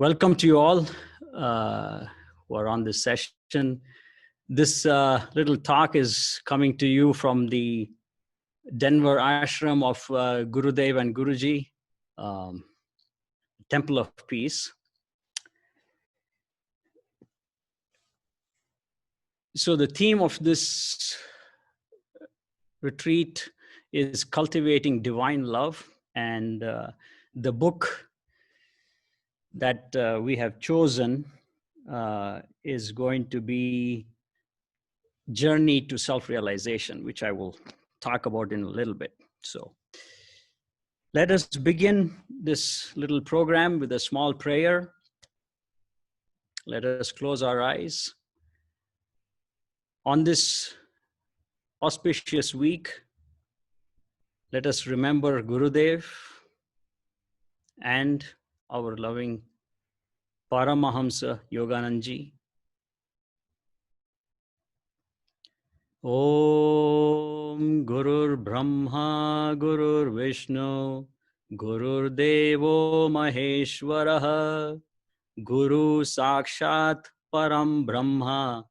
Welcome to you all who are on this session. This little talk is coming to you from the Denver ashram of Gurudev and Guruji, Temple of Peace. So the theme of this retreat is Cultivating Divine Love, and the book that we have chosen is going to be Journey to Self-Realization, which I will talk about in a little bit. So let us begin this little program with a small prayer. Let us close our eyes. On this auspicious week, let us remember Gurudev and our loving Paramahamsa Yogananda. Om Gurur Brahma Gurur Vishnu Gurur Devo Maheshwaraha Guru Sakshat Param Brahma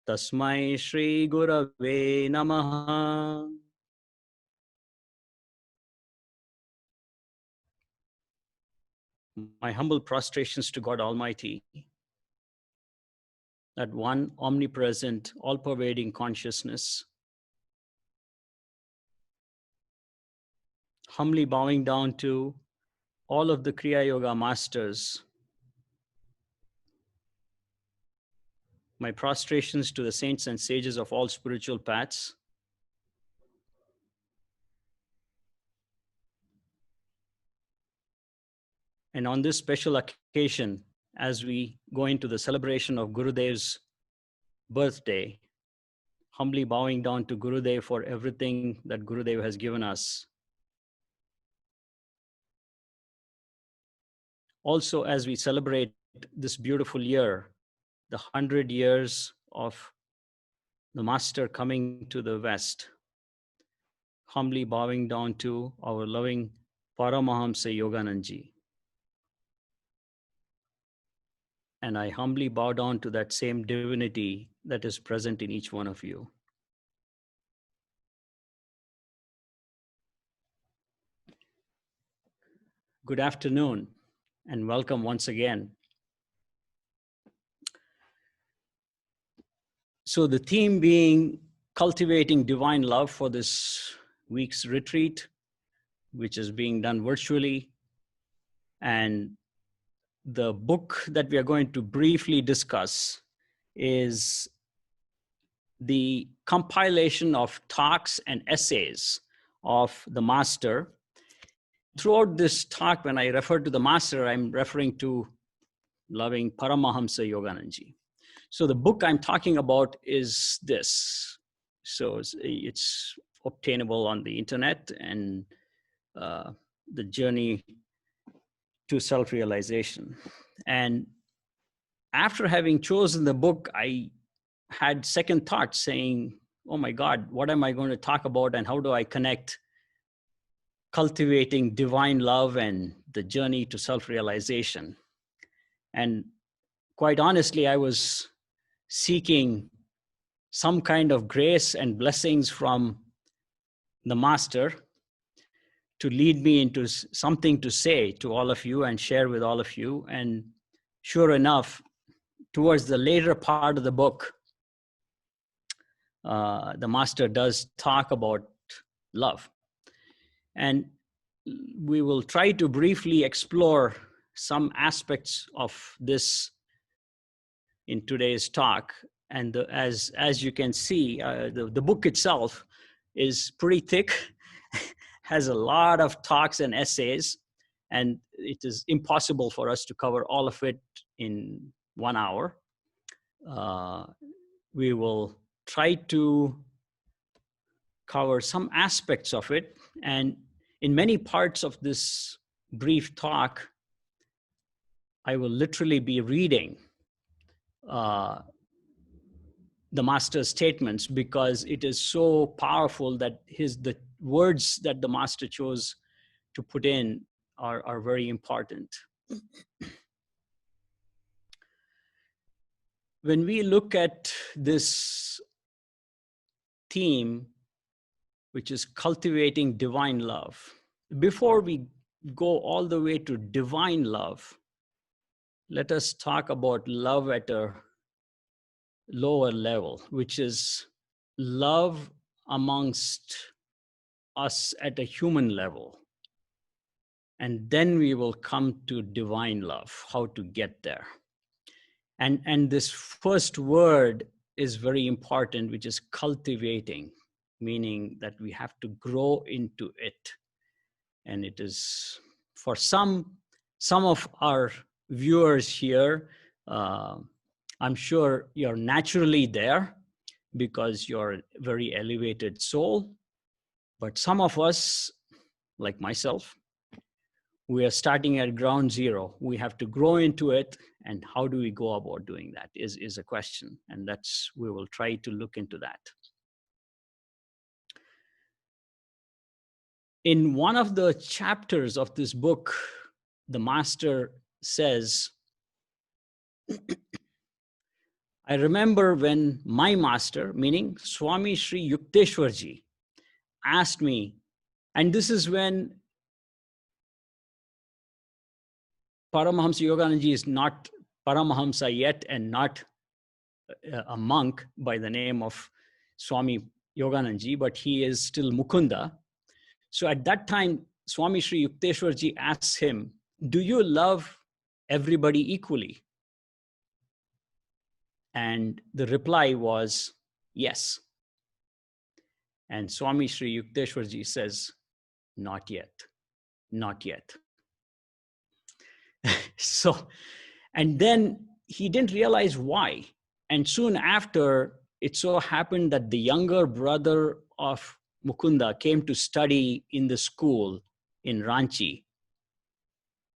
Tasmai Shri Gurave Namaha. My humble prostrations to God Almighty, that one omnipresent, all-pervading consciousness, humbly bowing down to all of the Kriya Yoga masters, my prostrations to the saints and sages of all spiritual paths, and on this special occasion, as we go into the celebration of Gurudev's birthday, humbly bowing down to Gurudev for everything that Gurudev has given us. Also, as we celebrate this beautiful year, the 100 years of the Master coming to the West, humbly bowing down to our loving Paramahamsa Yogananda. And I humbly bow down to that same divinity that is present in each one of you. Good afternoon, and welcome once again. So the theme being Cultivating Divine Love for this week's retreat, which is being done virtually. And the book that we are going to briefly discuss is the compilation of talks and essays of the Master. Throughout this talk, when I refer to the Master, I'm referring to loving Paramahamsa Yogananda. So the book I'm talking about is this. So it's obtainable on the internet, and the Journey to Self-Realization. And after having chosen the book, I had second thoughts saying, oh my God, what am I going to talk about, and how do I connect cultivating divine love and the journey to self-realization? And quite honestly, I was seeking some kind of grace and blessings from the Master to lead me into something to say to all of you and share with all of you. And sure enough, towards the later part of the book, the Master does talk about love. And we will try to briefly explore some aspects of this in today's talk. And as you can see, the book itself is pretty thick, has a lot of talks and essays, and it is impossible for us to cover all of it in 1 hour. We will try to cover some aspects of it, and in many parts of this brief talk, I will literally be reading the Master's statements, because it is so powerful that the words that the Master chose to put in are very important. when we look at this theme, which is cultivating divine love, before we go all the way to divine love, let us talk about love at a lower level, which is love amongst us at a human level. And then we will come to divine love, how to get there. And this first word is very important, which is cultivating, meaning that we have to grow into it. And it is for some of our viewers here, I'm sure you're naturally there because you're a very elevated soul. But some of us, like myself, we are starting at ground zero. We have to grow into it. And how do we go about doing that is a question. And we will try to look into that. In one of the chapters of this book, the master says, I remember when my master, meaning Swami Sri Yukteswarji, asked me, and this is when Paramahamsa Yogananda is not Paramahamsa yet and not a monk by the name of Swami Yogananda, but he is still Mukunda. So at that time, Swami Sri Yukteswarji asks him, do you love everybody equally? And the reply was, yes. And Swami Sri Yukteswarji says, not yet, not yet. So, and then he didn't realize why. And soon after, it so happened that the younger brother of Mukunda came to study in the school in Ranchi.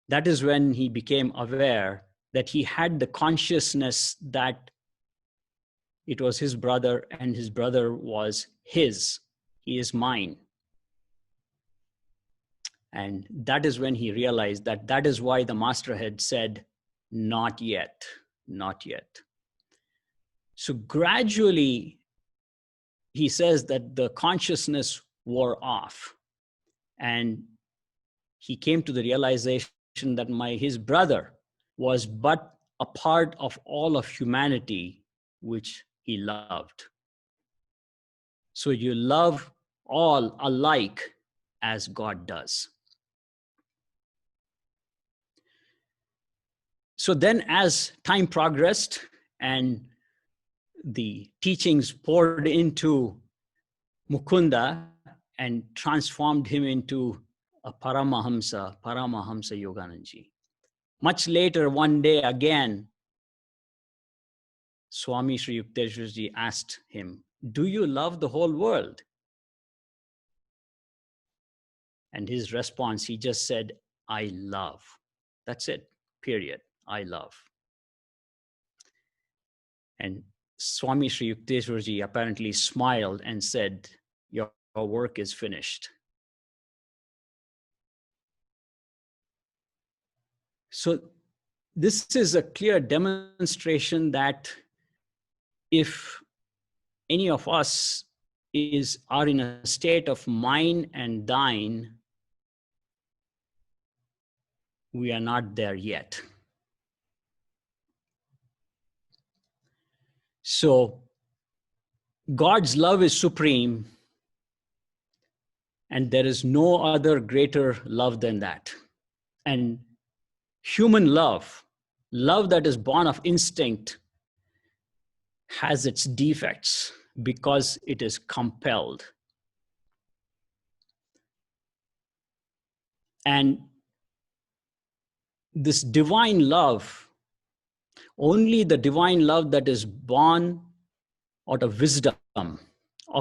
That is when he became aware that he had the consciousness that it was his brother and his brother was his. He is mine. And that is when he realized that that is why the master had said, not yet, not yet. So gradually, he says that the consciousness wore off. And he came to the realization that his brother was but a part of all of humanity, which he loved. So you love all alike as God does. So then as time progressed and the teachings poured into Mukunda and transformed him into a Paramahamsa Yogananda. Much later, one day again, Swami Sri Yukteswarji asked him, do you love the whole world? And his response, he just said, I love. That's it, period. I love. And Swami Sri Yukteswarji apparently smiled and said, your work is finished. So this is a clear demonstration that if any of us are in a state of mine and thine, we are not there yet. So God's love is supreme, and there is no other greater love than that. And human love that is born of instinct, has its defects because it is compelled. And this divine love, only the divine love that is born out of wisdom,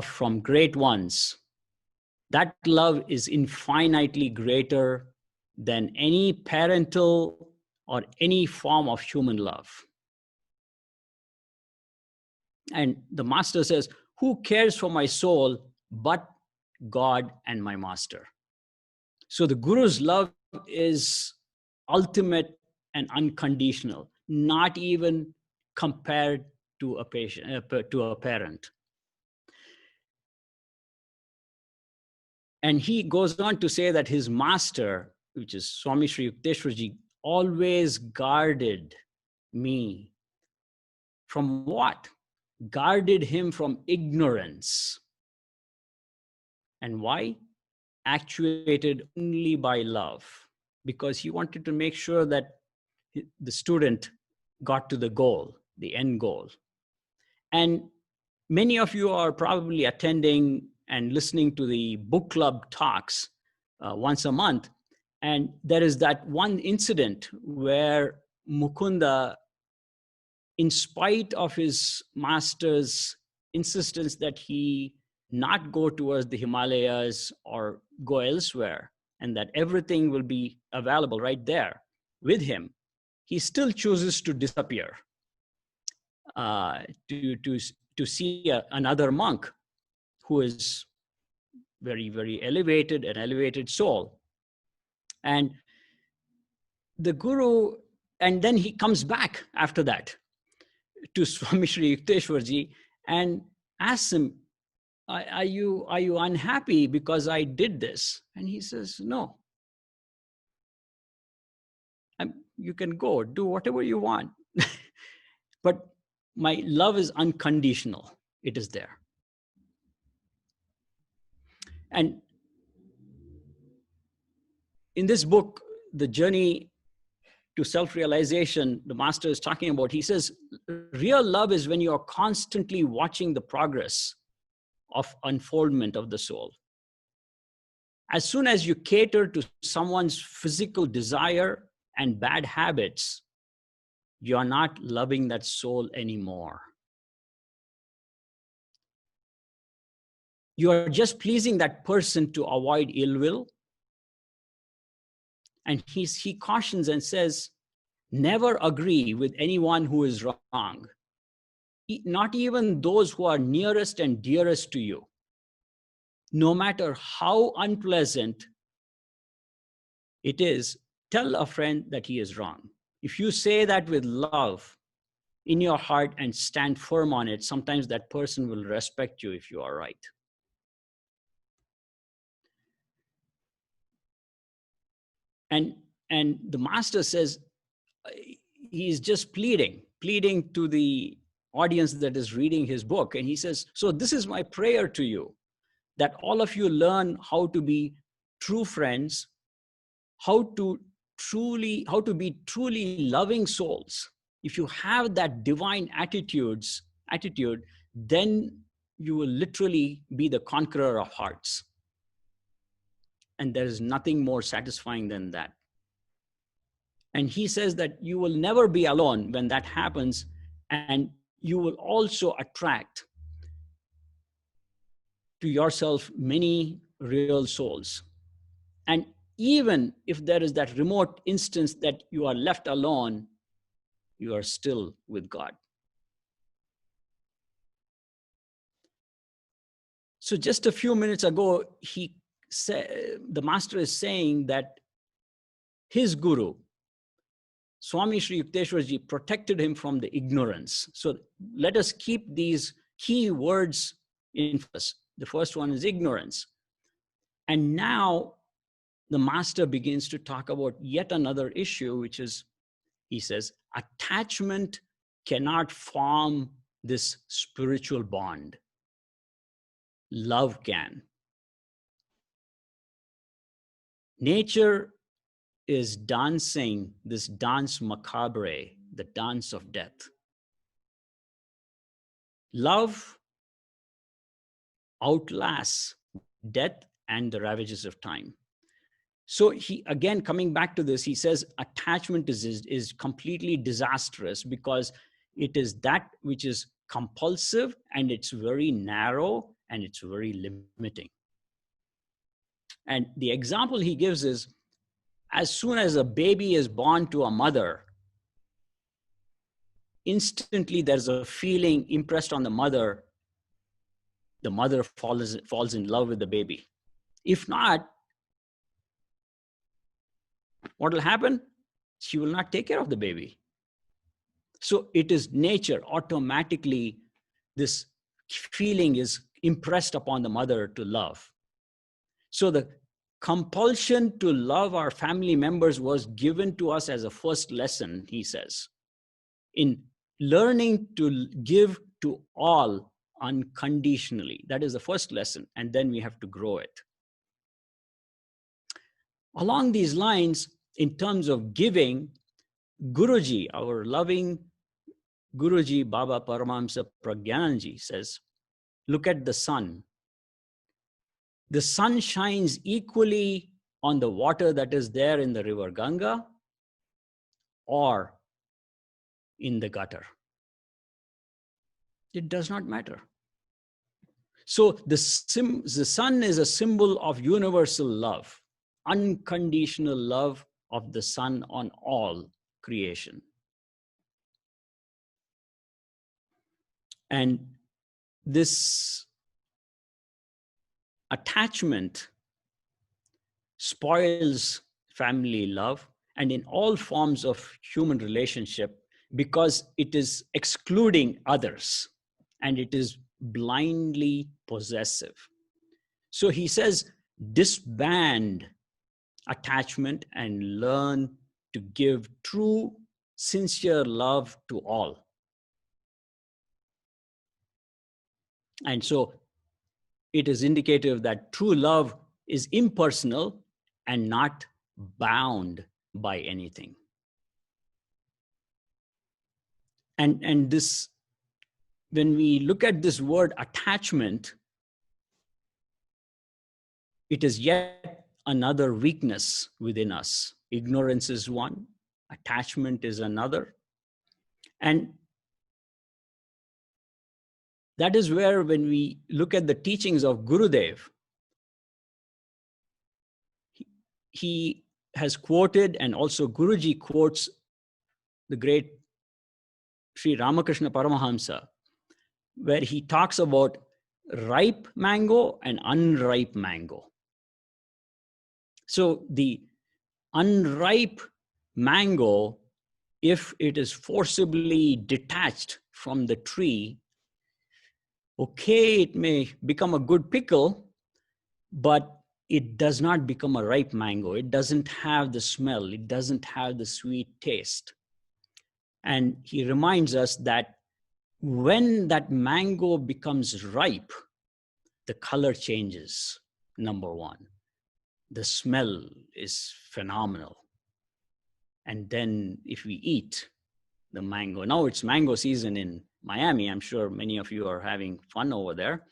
from great ones, that love is infinitely greater than any parental or any form of human love. And the master says, who cares for my soul but God and my master? So the Guru's love is ultimate and unconditional, not even compared to a patient, to a parent. And he goes on to say that his master, which is Swami Sri Yukteswarji, always guarded me from what? Guarded him from ignorance. And why? Actuated only by love, because he wanted to make sure that the student got to the goal, the end goal. And many of you are probably attending and listening to the book club talks once a month. And there is that one incident where Mukunda, in spite of his master's insistence that he not go towards the Himalayas or go elsewhere, and that everything will be available right there with him, he still chooses to disappear to see another monk who is very, very elevated, an elevated soul. And the guru, and then he comes back after that to Swami Sri Yukteswarji and asks him, are you unhappy because I did this? And he says, no. You can go, do whatever you want. But my love is unconditional. It is there. And in this book, The Journey to Self-Realization, the master is talking about, he says, real love is when you are constantly watching the progress of unfoldment of the soul. As soon as you cater to someone's physical desire and bad habits, you are not loving that soul anymore. You are just pleasing that person to avoid ill will. And he cautions and says, never agree with anyone who is wrong, not even those who are nearest and dearest to you. No matter how unpleasant it is, tell a friend that he is wrong. If you say that with love in your heart and stand firm on it, sometimes that person will respect you if you are right. And the master says, he's just pleading to the audience that is reading his book. And he says, so this is my prayer to you, that all of you learn how to be true friends, how to be truly loving souls. If you have that divine attitude, then you will literally be the conqueror of hearts. And there is nothing more satisfying than that. And he says that you will never be alone when that happens, and you will also attract to yourself many real souls. And even if there is that remote instance that you are left alone, you are still with God. So just a few minutes ago, the master is saying that his guru, Swami Sri Yukteswarji, protected him from the ignorance. So let us keep these key words in us. The first one is ignorance. And now the master begins to talk about yet another issue, which is, he says, attachment cannot form this spiritual bond. Love can. Nature is dancing this dance macabre, the dance of death. Love outlasts death and the ravages of time. So he, again, coming back to this, he says attachment is completely disastrous because it is that which is compulsive, and it's very narrow, and it's very limiting. And the example he gives is, as soon as a baby is born to a mother, instantly there's a feeling impressed on the mother falls in love with the baby. If not, what will happen? She will not take care of the baby. So it is nature. Automatically, this feeling is impressed upon the mother to love. So the compulsion to love our family members was given to us as a first lesson, he says, in learning to give to all unconditionally. That is the first lesson, and then we have to grow it. Along these lines, in terms of giving, Guruji, our loving Guruji Baba Paramahamsa Pragyananji says, look at the sun. The sun shines equally on the water that is there in the river Ganga or in the gutter. It does not matter. So the sun is a symbol of universal love, unconditional love of the sun on all creation. And this attachment spoils family love and in all forms of human relationship, because it is excluding others and it is blindly possessive. So he says, disband attachment and learn to give true, sincere love to all. And so it is indicative that true love is impersonal and not bound by anything. And this, when we look at this word attachment, it is yet another weakness within us. Ignorance is one, attachment is another. And that is where, when we look at the teachings of Gurudev, he has quoted, and also Guruji quotes the great Sri Ramakrishna Paramahamsa, where he talks about ripe mango and unripe mango. So the unripe mango, if it is forcibly detached from the tree, okay, it may become a good pickle, but it does not become a ripe mango. It doesn't have the smell. It doesn't have the sweet taste. And he reminds us that when that mango becomes ripe, the color changes, number one. The smell is phenomenal. And then if we eat the mango, now it's mango season in Miami. I'm sure many of you are having fun over there.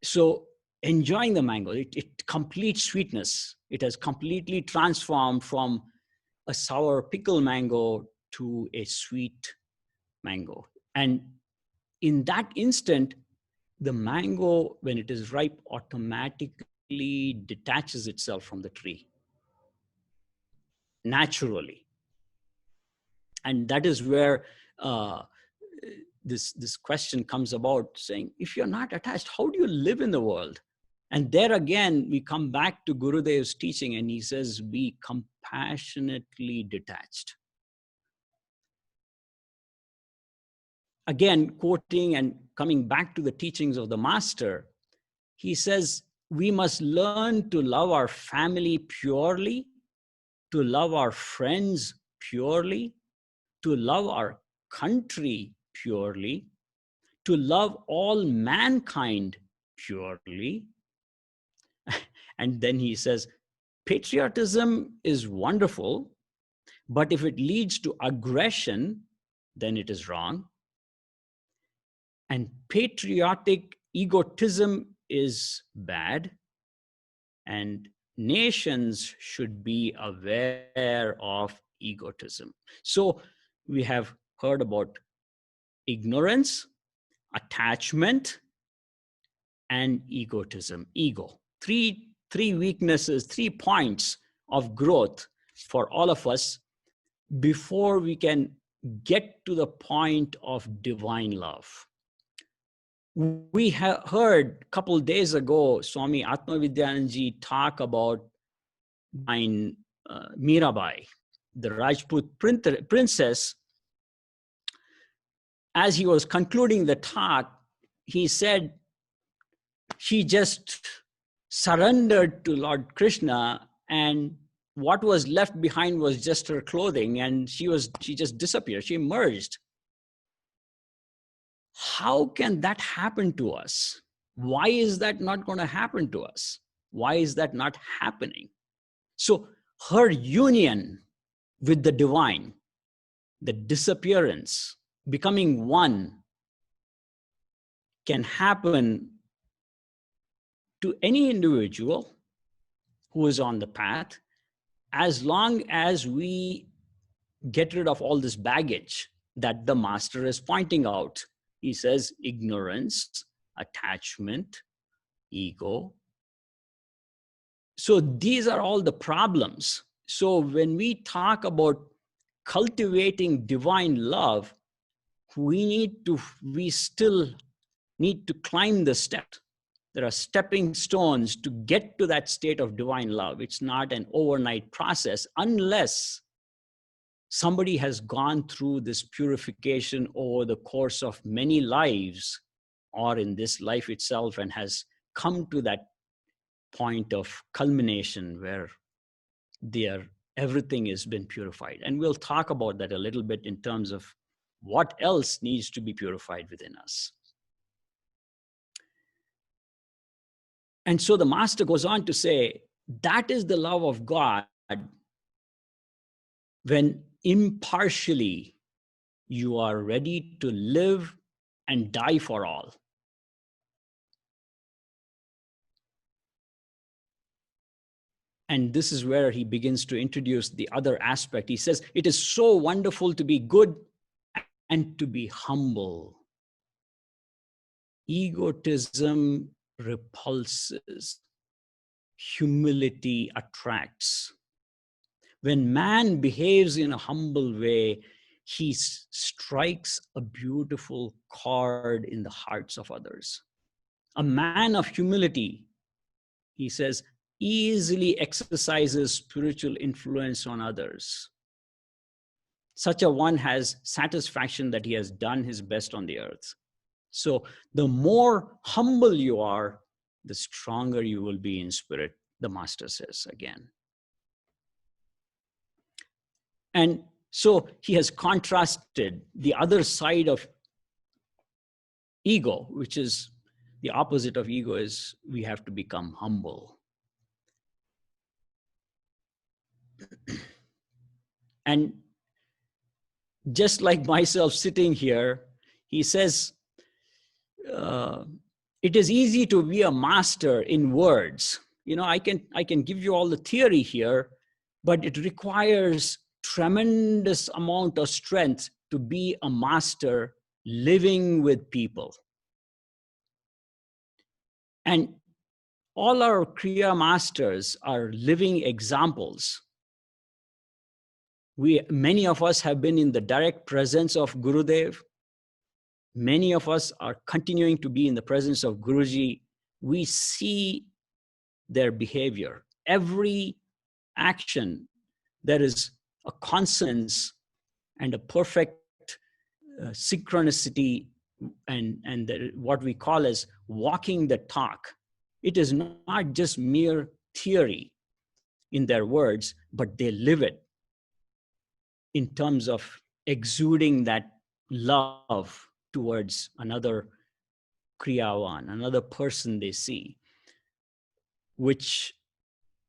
So enjoying the mango, it complete sweetness. It has completely transformed from a sour pickle mango to a sweet mango. And in that instant, the mango, when it is ripe, automatically detaches itself from the tree naturally. And that is where this question comes about, saying, if you're not attached, how do you live in the world? And there again, we come back to Gurudev's teaching, and he says, be compassionately detached. Again, quoting and coming back to the teachings of the master, he says, we must learn to love our family purely, to love our friends purely, to love our country purely, to love all mankind purely. And then he says, patriotism is wonderful, but if it leads to aggression, then it is wrong. And patriotic egotism is bad. And nations should be aware of egotism. So we have heard about ignorance, attachment, and egotism, ego. Three weaknesses, 3 points of growth for all of us before we can get to the point of divine love. We have heard a couple days ago, Swami Atmavidyanandaji talk about Mirabai, the Rajput princess as he was concluding the talk, he said she just surrendered to Lord Krishna, and what was left behind was just her clothing, and she just disappeared. She emerged. How can that happen to us? Why is that not going to happen to us? Why is that not happening? So her union with the divine, the disappearance, becoming one, can happen to any individual who is on the path, as long as we get rid of all this baggage that the master is pointing out. He says ignorance, attachment, ego. So these are all the problems. So when we talk about cultivating divine love, we still need to climb the steps. There are stepping stones to get to that state of divine love. It's not an overnight process unless somebody has gone through this purification over the course of many lives, or in this life itself, and has come to that point of culmination where everything has been purified. And we'll talk about that a little bit in terms of what else needs to be purified within us. And so the master goes on to say, that is the love of God when impartially you are ready to live and die for all. And this is where he begins to introduce the other aspect. He says, it is so wonderful to be good and to be humble. Egotism repulses. Humility attracts. When man behaves in a humble way, he strikes a beautiful chord in the hearts of others. A man of humility, he says, easily exercises spiritual influence on others. Such a one has satisfaction that he has done his best on the earth. So the more humble you are, the stronger you will be in spirit, the master says again. And so he has contrasted the other side of ego, which is the opposite of ego, is we have to become humble. And just like myself sitting here, he says, it is easy to be a master in words. I can give you all the theory here, but it requires tremendous amount of strength to be a master living with people. And all our Kriya masters are living examples. Many of us have been in the direct presence of Gurudev. Many of us are continuing to be in the presence of Guruji. We see their behavior. Every action, there is a consonance and a perfect synchronicity, and what we call as walking the talk. It is not just mere theory in their words, but they live it in terms of exuding that love towards another Kriyavan, another person they see, which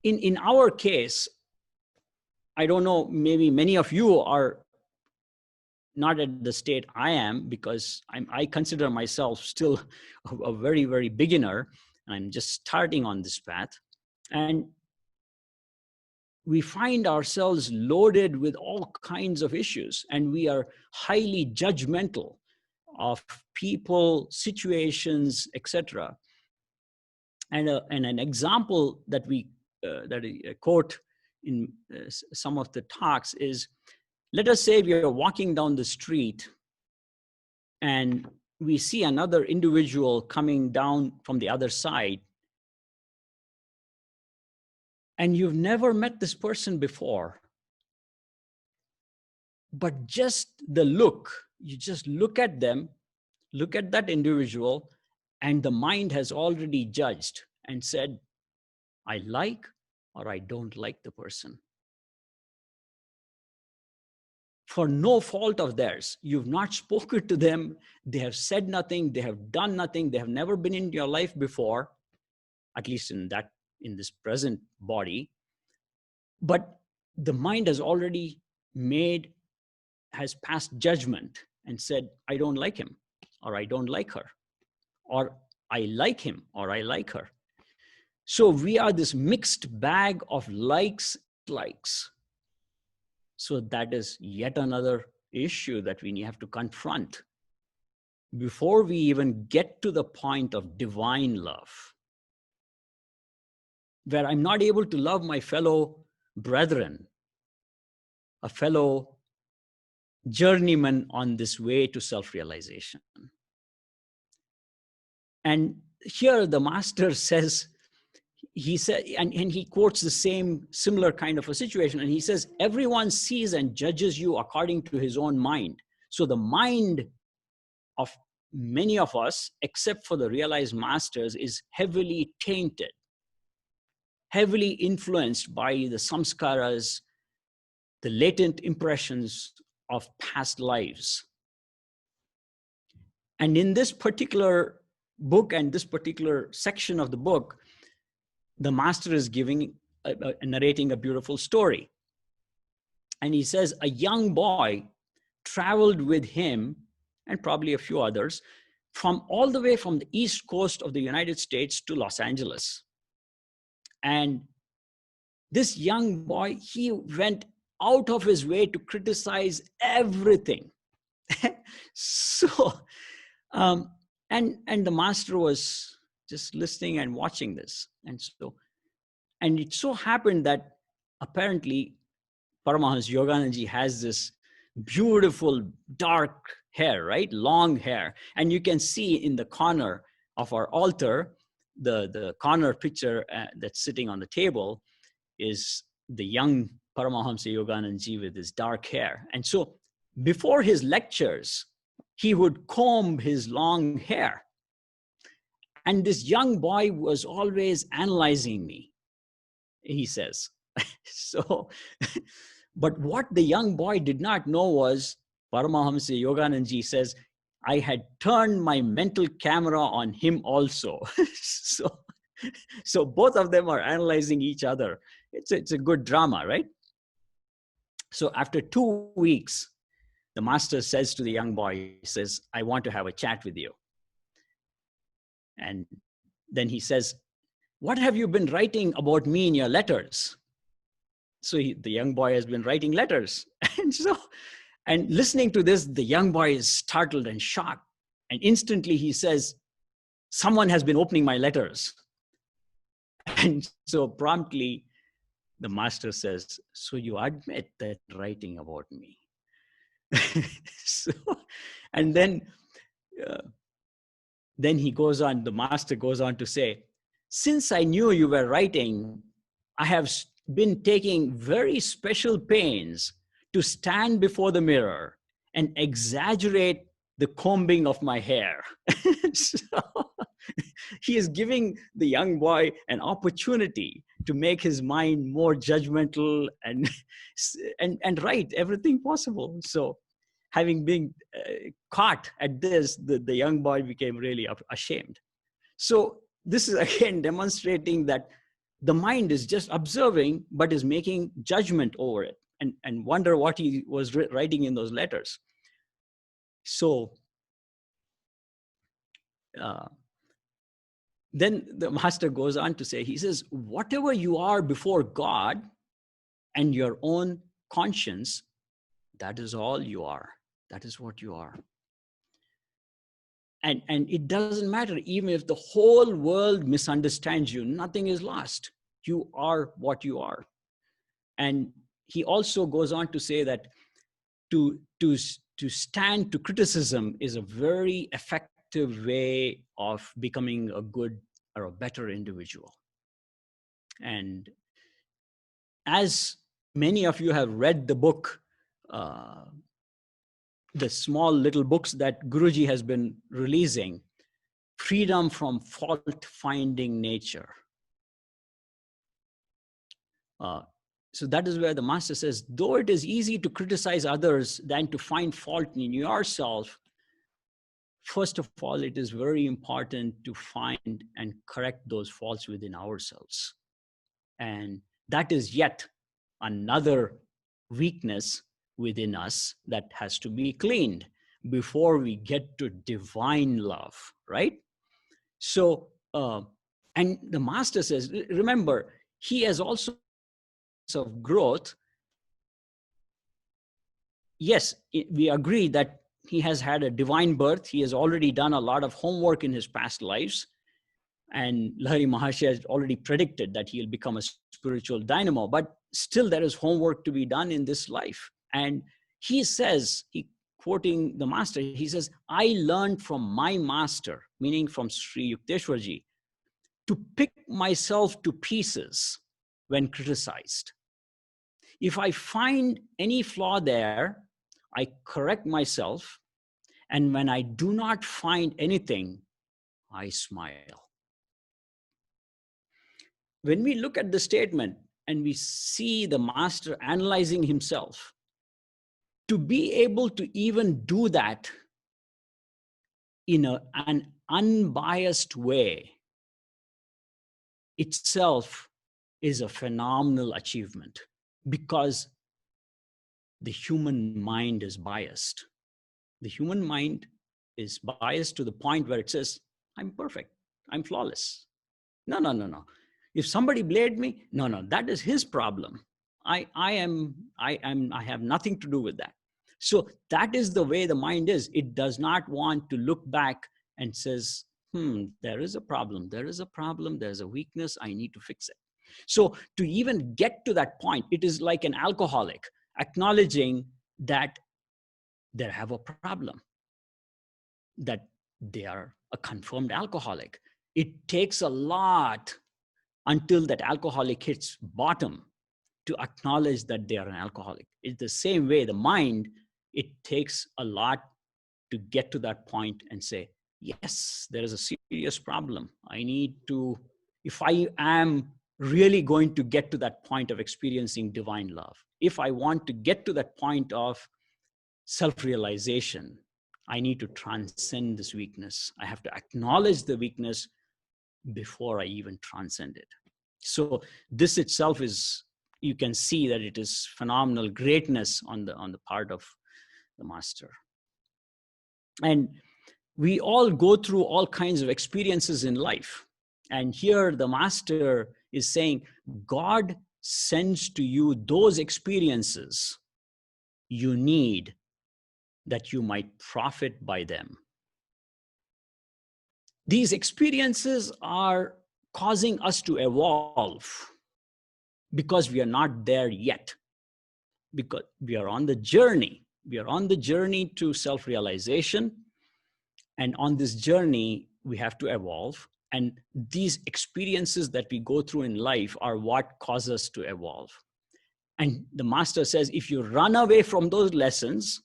in our case, I don't know, maybe many of you are not at the state I am, because I consider myself still a very, very beginner, and I'm just starting on this path. And we find ourselves loaded with all kinds of issues, and we are highly judgmental of people, situations, etc. And an example that we quote in some of the talks is, let us say we are walking down the street and we see another individual coming down from the other side, and you've never met this person before, but just the look, you just look at them, look at that individual, and the mind has already judged and said, I like or I don't like the person. For no fault of theirs. You've not spoken to them. They have said nothing. They have done nothing. They have never been in your life before, at least in this present body. But the mind has already has passed judgment and said, I don't like him, or I don't like her, or I like him, or I like her. So we are this mixed bag of likes. So that is yet another issue that we have to confront before we even get to the point of divine love, where I'm not able to love my fellow brethren, a fellow journeyman on this way to self-realization. And here the master says, he said, and he quotes the similar kind of a situation, and he says, everyone sees and judges you according to his own mind. So the mind of many of us, except for the realized masters, is heavily tainted, heavily influenced by the samskaras, the latent impressions of past lives. And in this particular book and this particular section of the book, the master is narrating a beautiful story. And he says, a young boy traveled with him and probably a few others from all the way from the east coast of the United States to Los Angeles. And this young boy, he went out of his way to criticize everything. So, and the master was just listening and watching this. And it so happened that apparently Paramahamsa Yogananda has this beautiful dark hair, right? Long hair. And you can see in the corner of our altar, the corner picture that's sitting on the table is the young Paramahamsa Yogananda with his dark hair. And so before his lectures, he would comb his long hair. And this young boy was always analyzing me, he says. So, but what the young boy did not know was, Paramahamsa Yogananda says, I had turned my mental camera on him also. So both of them are analyzing each other. It's a good drama, right? So after 2 weeks, the master says to the young boy, he says, I want to have a chat with you. And then he says, what have you been writing about me in your letters? So the young boy has been writing letters. And listening to this, the young boy is startled and shocked. And instantly he says, someone has been opening my letters. And so promptly the master says, so you admit that writing about me. And then he goes on, the master goes on to say, since I knew you were writing, I have been taking very special pains to stand before the mirror and exaggerate the combing of my hair. So he is giving the young boy an opportunity to make his mind more judgmental and write everything possible. So having been caught at this, the young boy became really ashamed. So this is again demonstrating that the mind is just observing, but is making judgment over it and wonder what he was writing in those letters. So then the master goes on to say, he says, whatever you are before God and your own conscience, that is all you are. That is what you are. And it doesn't matter, even if the whole world misunderstands you, nothing is lost. You are what you are. And he also goes on to say that to stand to criticism is a very effective way of becoming a good or a better individual. And as many of you have read the book, the small little books that Guruji has been releasing, freedom from fault-finding nature. So that is where the master says, though it is easy to criticize others than to find fault in yourself, first of all, it is very important to find and correct those faults within ourselves. And that is yet another weakness within us that has to be cleaned before we get to divine love, right? So, and the master says, remember, he has also of growth. Yes, we agree that he has had a divine birth. He has already done a lot of homework in his past lives. And Lahiri Maharshi has already predicted that he'll become a spiritual dynamo, but still there is homework to be done in this life. And he says, quoting the master, he says, I learned from my master, meaning from Sri Yukteswarji, to pick myself to pieces when criticized. If I find any flaw there, I correct myself. And when I do not find anything, I smile. When we look at the statement and we see the master analyzing himself, to be able to even do that in an unbiased way itself is a phenomenal achievement, because the human mind is biased. The human mind is biased to the point where it says, I'm perfect, I'm flawless. No. If somebody blamed me, no, that is his problem. I have nothing to do with that. So that is the way the mind is. It does not want to look back and says, there is a problem, there's a weakness, I need to fix it. So to even get to that point, it is like an alcoholic acknowledging that they have a problem, that they are a confirmed alcoholic. It takes a lot until that alcoholic hits bottom to acknowledge that they are an alcoholic. It's the same way the mind, it takes a lot to get to that point and say, yes, there is a serious problem. I need to, if I am really going to get to that point of experiencing divine love, if I want to get to that point of self-realization, I need to transcend this weakness. I have to acknowledge the weakness before I even transcend it. So this itself is, you can see that it is phenomenal greatness on the part of the master. And we all go through all kinds of experiences in life. And here the master is saying, God sends to you those experiences you need that you might profit by them. These experiences are causing us to evolve because we are not there yet, because we are on the journey. We are on the journey to self-realization. And on this journey, we have to evolve. And these experiences that we go through in life are what cause us to evolve. And the master says, if you run away from those lessons,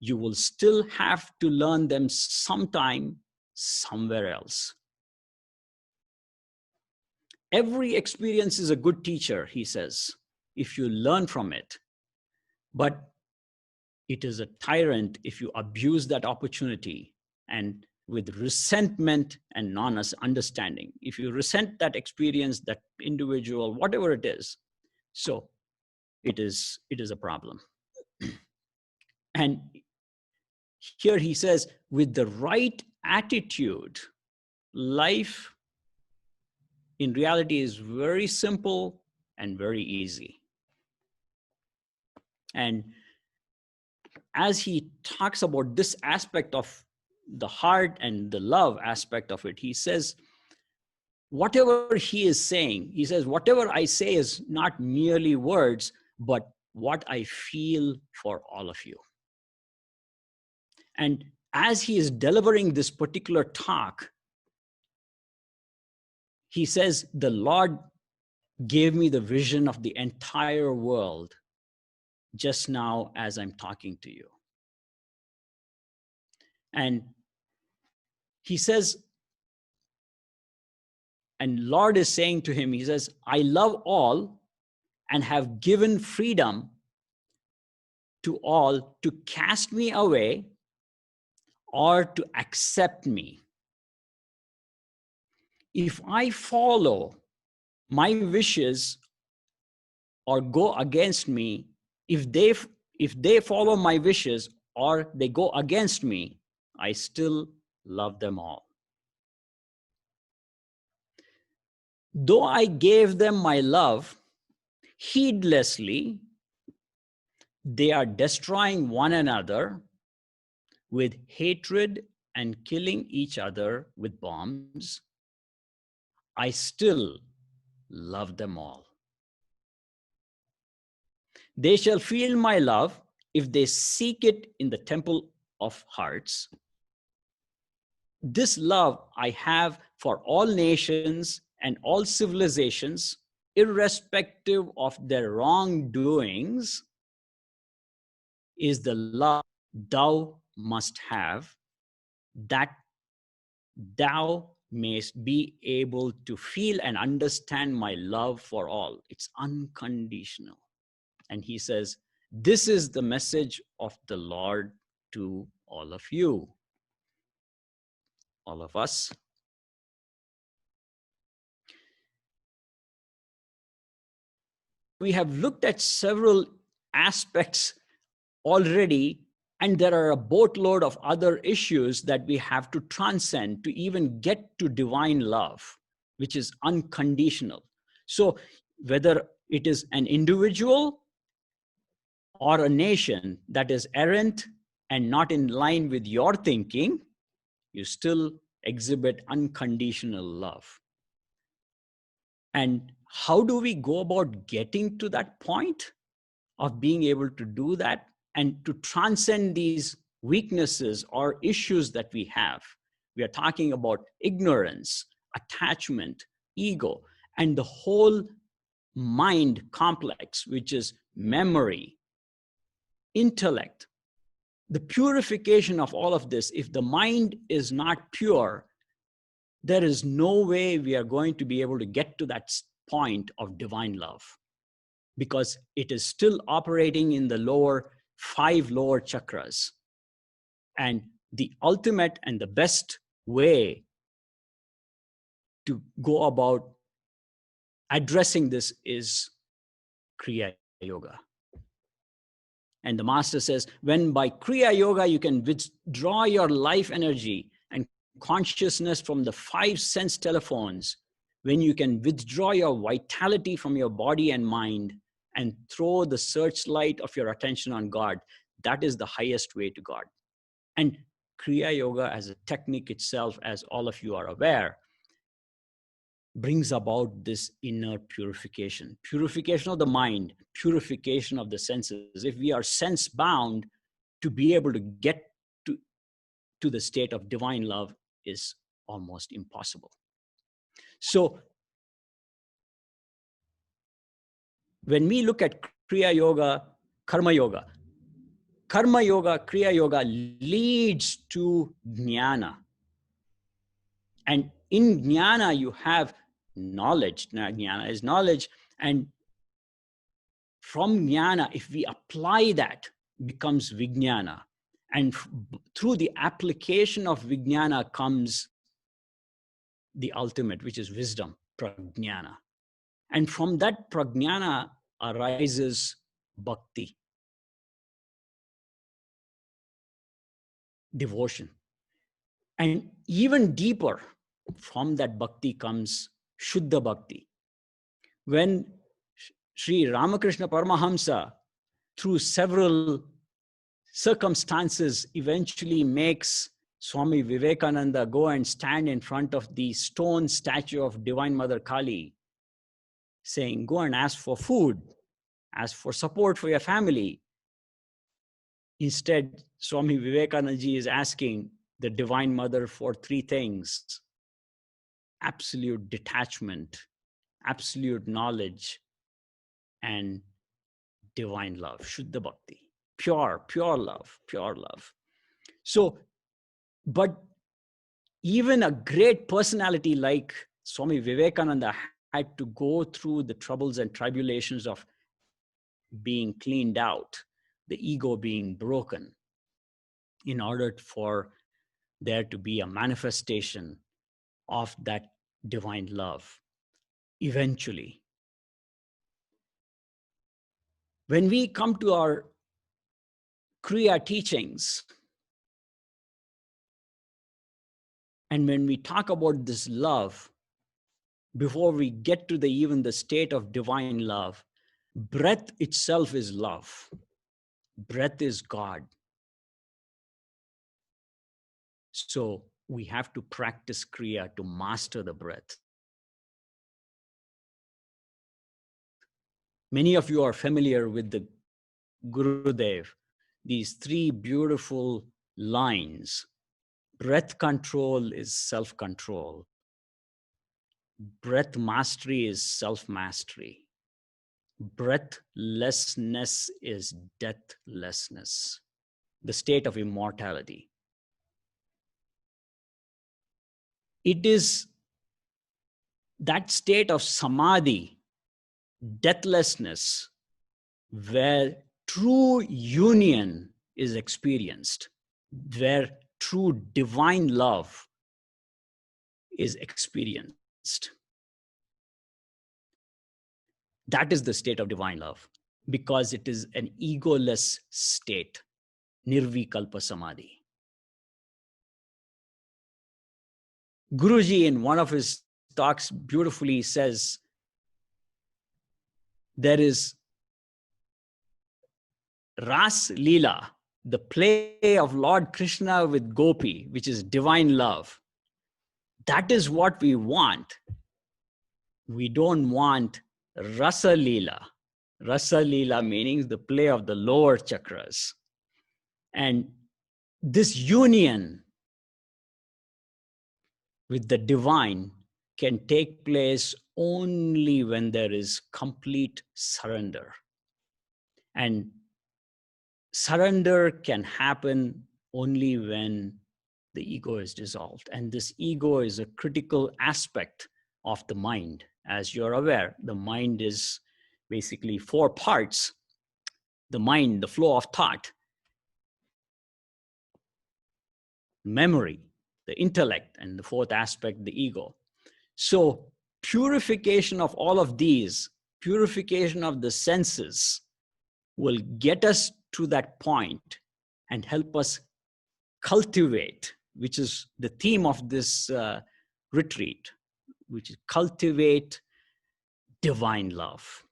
you will still have to learn them sometime, somewhere else. Every experience is a good teacher, he says, if you learn from it. But it is a tyrant if you abuse that opportunity and with resentment and non-understanding. If you resent that experience, that individual, whatever it is, so it is a problem. And here he says, with the right attitude, life in reality is very simple and very easy. And as he talks about this aspect of the heart and the love aspect of it, he says, whatever he is saying, he says, whatever I say is not merely words, but what I feel for all of you. And as he is delivering this particular talk, he says, the Lord gave me the vision of the entire world just now as I'm talking to you. And he says, and Lord is saying to him, he says, I love all and have given freedom to all to cast me away or to accept me. If I follow my wishes or go against me, if they follow my wishes or they go against me, I still love them all. Though I gave them my love heedlessly, they are destroying one another with hatred and killing each other with bombs. I still love them all. They shall feel my love if they seek it in the temple of hearts. This love I have for all nations and all civilizations, irrespective of their wrongdoings, is the love thou must have, that thou mayst be able to feel and understand my love for all. It's unconditional. And he says, this is the message of the Lord to all of you, all of us. We have looked at several aspects already, and there are a boatload of other issues that we have to transcend to even get to divine love, which is unconditional. So whether it is an individual or a nation that is errant and not in line with your thinking, you still exhibit unconditional love. And how do we go about getting to that point of being able to do that and to transcend these weaknesses or issues that we have? We are talking about ignorance, attachment, ego, and the whole mind complex, which is memory, intellect. The purification of all of this, if the mind is not pure, there is no way we are going to be able to get to that point of divine love, because it is still operating in the five lower chakras. And the ultimate and the best way to go about addressing this is Kriya Yoga. And the master says, when by Kriya Yoga, you can withdraw your life energy and consciousness from the five sense telephones, when you can withdraw your vitality from your body and mind and throw the searchlight of your attention on God, that is the highest way to God. And Kriya Yoga as a technique itself, as all of you are aware, brings about this inner purification, purification of the mind, purification of the senses. If we are sense bound, to be able to get to the state of divine love is almost impossible. So when we look at Kriya Yoga, Karma Yoga, Kriya Yoga leads to Jnana. And in Jnana, you have knowledge. Now, Jnana is knowledge. And from Jnana, if we apply that, becomes Vijnana. And through the application of Vijnana comes the ultimate, which is wisdom, Prajnana. And from that Prajnana arises Bhakti, devotion. And even deeper, from that Bhakti comes Shuddha Bhakti. When Sri Ramakrishna Paramahamsa, through several circumstances, eventually makes Swami Vivekananda go and stand in front of the stone statue of Divine Mother Kali, saying, go and ask for food, ask for support for your family. Instead, Swami Vivekananda is asking the Divine Mother for three things: absolute detachment, absolute knowledge, and divine love, Shuddha Bhakti, pure love, pure love. So But even a great personality like Swami Vivekananda had to go through the troubles and tribulations of being cleaned out, the ego being broken, in order for there to be a manifestation of that divine love eventually. When we come to our Kriya teachings, and when we talk about this love, before we get to even the state of divine love, breath itself is love. Breath is God. So we have to practice Kriya to master the breath. Many of you are familiar with the Gurudev, these three beautiful lines. Breath control is self-control. Breath mastery is self-mastery. Breathlessness is deathlessness, the state of immortality. It is that state of samadhi, deathlessness, where true union is experienced, where true divine love is experienced. That is the state of divine love, because it is an egoless state, nirvikalpa samadhi. Guruji, in one of his talks, beautifully says, there is Ras Leela, the play of Lord Krishna with Gopi, which is divine love. That is what we want. We don't want Rasa Leela. Rasa Leela meaning the play of the lower chakras. And this union with the divine can take place only when there is complete surrender. And surrender can happen only when the ego is dissolved. And this ego is a critical aspect of the mind. As you're aware, the mind is basically four parts: the mind, the flow of thought, memory, the intellect, and the fourth aspect, the ego. So purification of all of these, purification of the senses, will get us to that point and help us cultivate, which is the theme of this retreat, which is cultivate divine love.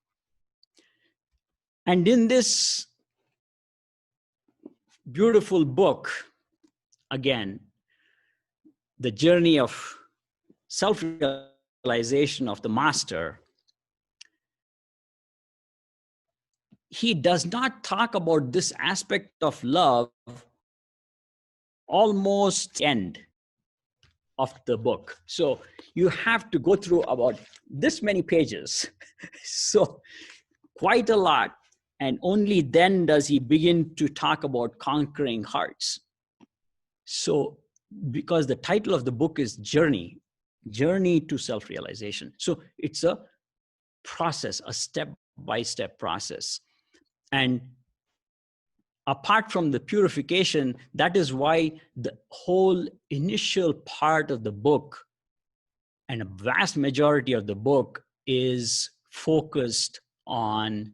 And in this beautiful book, again, the journey of self-realization of the master, he does not talk about this aspect of love almost end of the book. So you have to go through about this many pages. So quite a lot. And only then does he begin to talk about conquering hearts. So because the title of the book is Journey to Self-Realization. So it's a process, a step-by-step process. And apart from the purification, that is why the whole initial part of the book and a vast majority of the book is focused on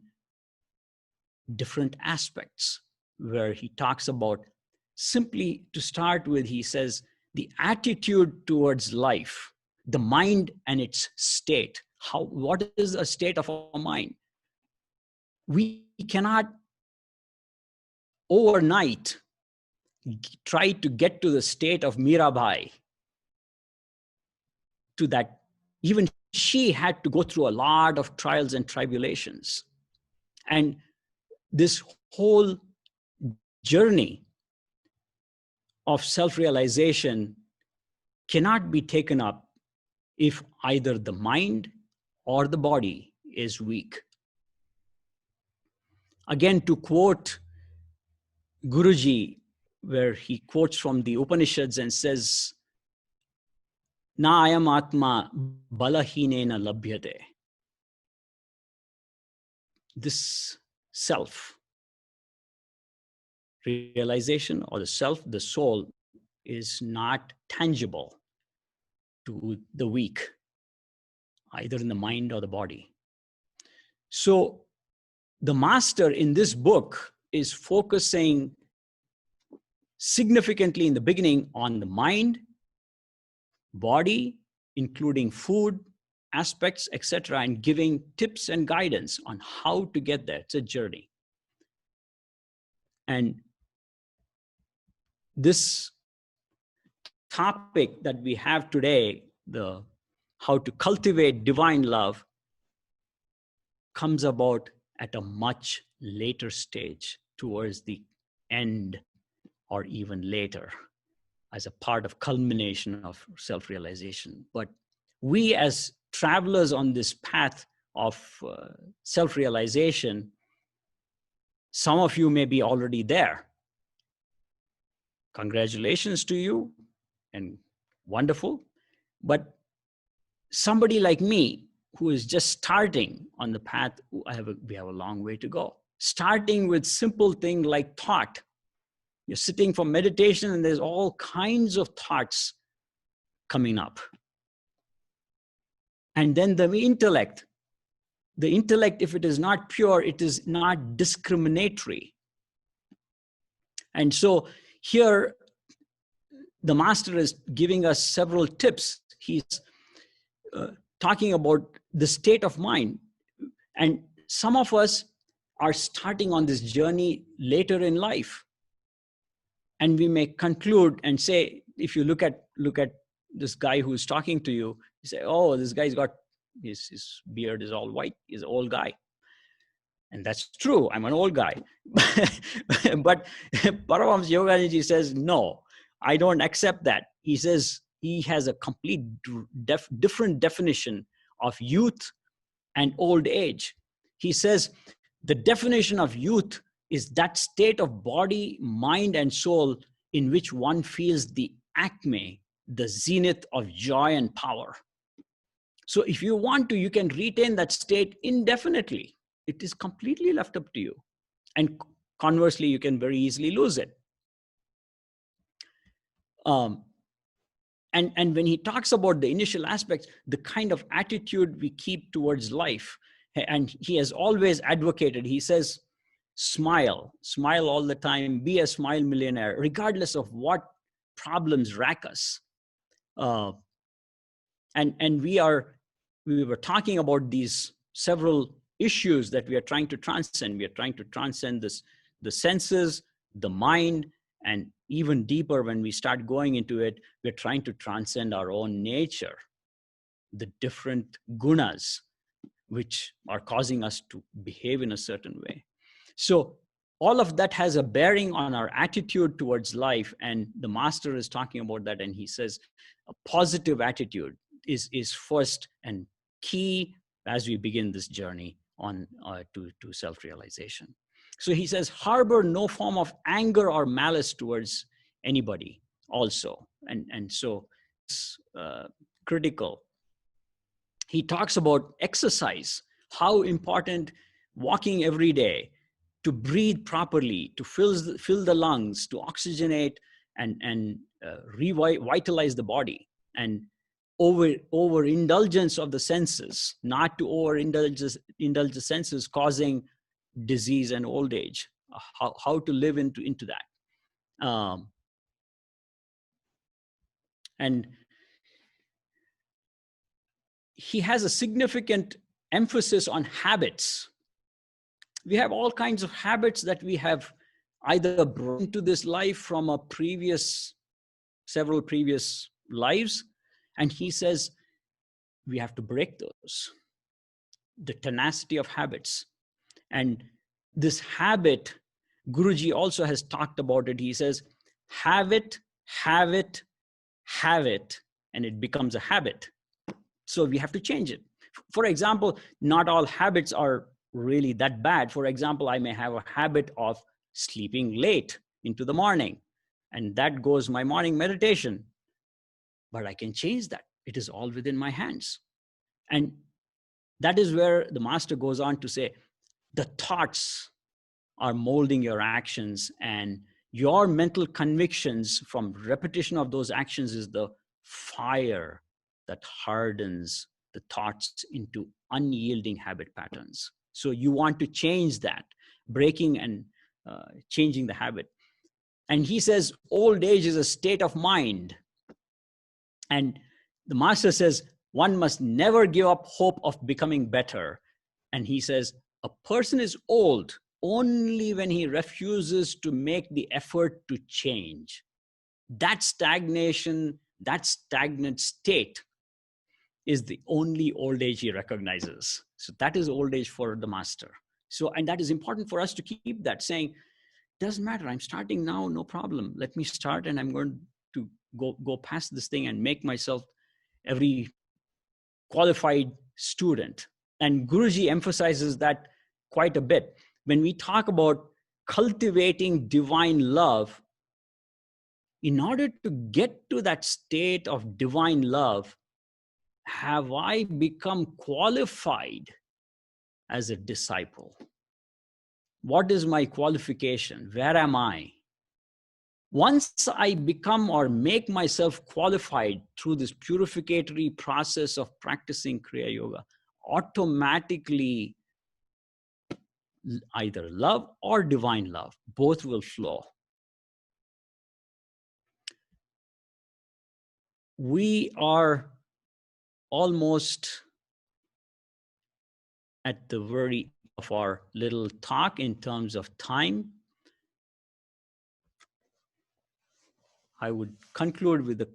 different aspects, where he talks about, simply to start with, he says, the attitude towards life, the mind and its state. What is a state of our mind? We cannot overnight try to get to the state of Mirabai, to that. Even she had to go through a lot of trials and tribulations. And this whole journey of self-realization cannot be taken up if either the mind or the body is weak. Again, to quote Guruji, where he quotes from the Upanishads and says, Na ayam atma balahinena labhyate. This self realization, or the self, the soul, is not tangible to the weak, either in the mind or the body. So the master in this book is focusing significantly in the beginning on the mind, body, including food aspects, etc., and giving tips and guidance on how to get there. It's a journey. And this topic that we have today, the how to cultivate divine love, comes about at a much later stage, towards the end or even later, as a part of culmination of self-realization. But we, as travelers on this path of self-realization, some of you may be already there. Congratulations to you, and wonderful. But somebody like me, who is just starting on the path, we have a long way to go. Starting with simple thing like thought. You're sitting for meditation and there's all kinds of thoughts coming up. And then the intellect, if it is not pure, it is not discriminatory. And so here, the master is giving us several tips. He's talking about the state of mind. And some of us are starting on this journey later in life. And we may conclude and say, if you look at this guy who's talking to you, you say, oh, this guy's got, his beard is all white, he's an old guy. And that's true, I'm an old guy. But Paramahamsa Yogananda says, no, I don't accept that. He says he has a complete different definition of youth and old age. He says the definition of youth is that state of body, mind, and soul in which one feels the acme, the zenith of joy and power. So if you want to, you can retain that state indefinitely. It is completely left up to you. And conversely, you can very easily lose it. And when he talks about the initial aspects, the kind of attitude we keep towards life, and he has always advocated, he says, smile all the time, be a smile millionaire, regardless of what problems rack us. And we were talking about these several issues that we are trying to transcend. We are trying to transcend the senses, the mind, and even deeper when we start going into it, we're trying to transcend our own nature, the different gunas which are causing us to behave in a certain way. So all of that has a bearing on our attitude towards life, and the master is talking about that, and he says a positive attitude is first and key as we begin this journey on to self-realization. So he says, harbor no form of anger or malice towards anybody also. And so it's critical. He talks about exercise, how important walking every day, to breathe properly, to fill the lungs, to oxygenate and revitalize the body, and overindulgence of the senses, not to overindulge the senses, causing disease and old age. How to live into that. And he has a significant emphasis on habits. We have all kinds of habits that we have either brought into this life from several previous lives. And he says we have to break those, the tenacity of habits. And this habit, Guruji also has talked about it. He says, have it, and it becomes a habit. So we have to change it. For example, not all habits are really that bad. For example, I may have a habit of sleeping late into the morning. And that goes my morning meditation. But I can change that. It is all within my hands. And that is where the master goes on to say, the thoughts are molding your actions, and your mental convictions from repetition of those actions is the fire that hardens the thoughts into unyielding habit patterns. So you want to change that, breaking and changing the habit. And he says, old age is a state of mind. And the master says, one must never give up hope of becoming better. And he says, a person is old only when he refuses to make the effort to change. That stagnation, that stagnant state is the only old age he recognizes. So that is old age for the master. So, and that is important for us to keep that, saying, doesn't matter, I'm starting now, no problem. Let me start, and I'm going to go past this thing and make myself every qualified student. And Guruji emphasizes that quite a bit. When we talk about cultivating divine love, in order to get to that state of divine love, have I become qualified as a disciple? What is my qualification? Where am I? Once I become or make myself qualified through this purificatory process of practicing Kriya Yoga, automatically either love or divine love, both will flow. We are almost at the very of our little talk in terms of time. I would conclude with a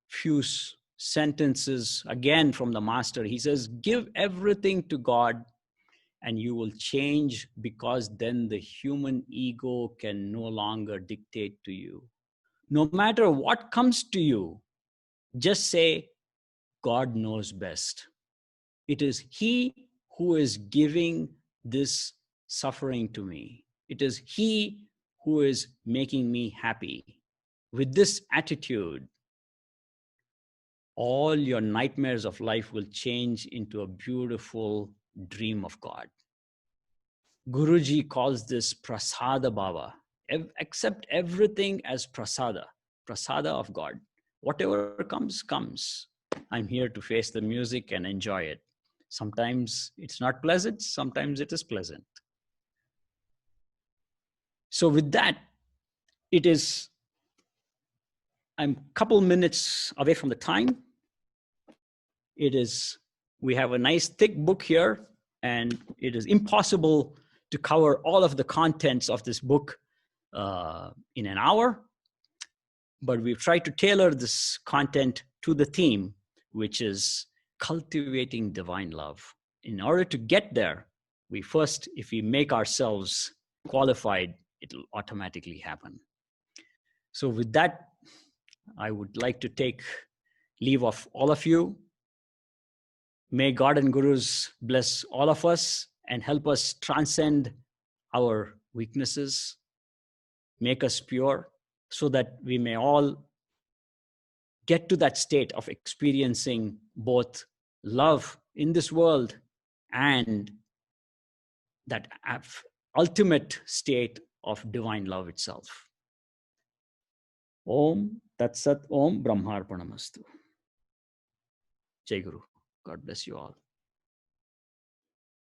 few sentences again from the master. He says, give everything to God and you will change, because then the human ego can no longer dictate to you. No matter what comes to you, just say, God knows best. It is He who is giving this suffering to me. It is He who is making me happy. With this attitude, all your nightmares of life will change into a beautiful dream of God. Guruji calls this prasada bhava. Accept everything as prasada of God. Whatever comes, comes. I'm here to face the music and enjoy it. Sometimes it's not pleasant, sometimes it is pleasant. So with that, I'm a couple minutes away from the time. We have a nice thick book here, and it is impossible to cover all of the contents of this book in an hour. But we've tried to tailor this content to the theme, which is cultivating divine love. In order to get there, if we make ourselves qualified, it'll automatically happen. So with that, I would like to take leave of all of you. May God and Gurus bless all of us and help us transcend our weaknesses, make us pure, so that we may all get to that state of experiencing both love in this world and that ultimate state of divine love itself. Om Tat Sat Om Brahmarpanamastu. Jai Guru. God bless you all.